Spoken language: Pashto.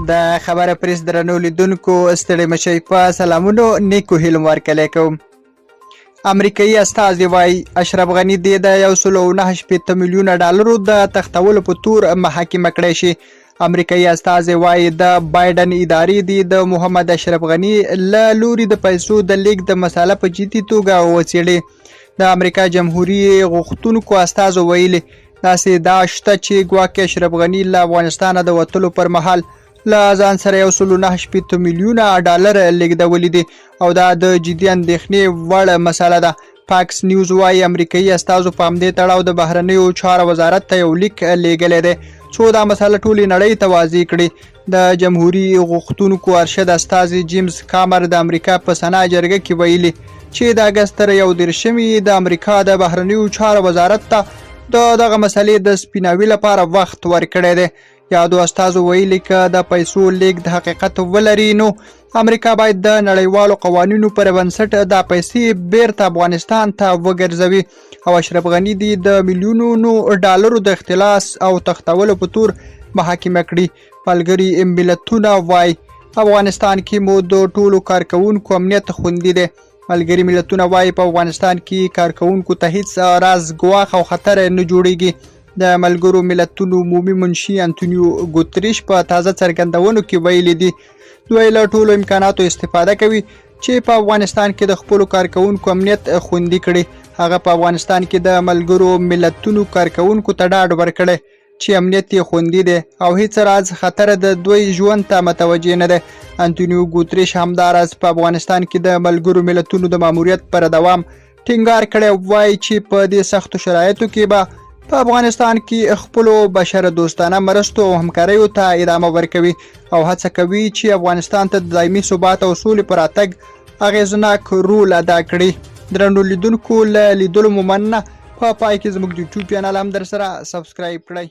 د خبره پریس درنو لیدونکو ستړي مشئ په سلامونو نیکو هیلو ورکړی کوم. امریکایي استازي وایي اشرف غني دې د 1.9 میلیونه ډالرو د تختولو په تور محاکمه کړی شي. امریکایي استازي وایي د بایدن ادارې دې د محمد اشرف غني له لوري د پیسو د لیږد د مساله په جدي توګه وڅېړي. د امریکا جمهوریت غوښتونکو استازو ویلي داسې دا شته چې ګواکې اشرف غني له افغانستانه د وتلو پر مهال له ځان سره 1.9 میلیونه ډالر لیږدولي دي او دا د جدي اندېښنې وړ مسله ده. فاکس نیوز وایي امریکایي استازو په همدې تړاو د بهرنیو چارو وزارت ته یو لیک لیږلی دی څو دا مسله ټولې نړۍ ته واضح کړي. د جمهوریت غوښتونکو ارشد استازي جیمز کامر د امریکا په سنا جرګه کې ویلي چې د اګست تر 31 د امریکا د بهرنیو چارو وزارت ته دغه مسلې د سپیناوي لپاره وخت ورکړی دی. یادو استازو ویلي که د پیسو لیږد حقیقت ولري نو امریکا باید د نړیوالو قوانینو پر بنسټ دا پیسې بیرته افغانستان ته وګرځوي او اشرف غني دې د میلیونونو ډالرو د اختلاس او تختولو په تور محاکمه کړي. ملګري ملتونه وایي افغانستان کې مو د ټولو کارکوونکو امنیت خوندي دی. ملګري ملتونه وایي په افغانستان کې کارکوونکو ته هیڅ راز ګواښ او خطر نه جوړیږي. د ملګرو ملتونو عمومي منشي انتونیو ګوتریش په تازه څرګندونو کې ویلي دي دوی له ټولو امکاناتو استفاده کوي چې په افغانستان کې د خپلو کارکوونکو امنیت خوندي کړي. هغه په افغانستان کې د ملګرو ملتونو کارکوونکو ته ډاډ ورکړی چې امنیت یې خوندي دی او هیڅ راز خطر د دوی ژوند ته متوجه نه دی. انتونیو ګوتریش همداراز په افغانستان کې د ملګرو ملتونو د ماموریت پر دوام ټینګار کړی وایي چې په دې سختو شرایطو کې به په افغانستان کې خپلو بشر دوستانه مرستو او همکاریو ته ادامه ورکوي او هڅه کوي چې افغانستان ته د دایمي ثبات او سولې پر راتګ اغیزناک رول ادا کړي. درنو لیدونکو له لیدلو مو مننه. په پای کې زموږ د یوټیوب چینل هم در سره سبسکرایب کړئ.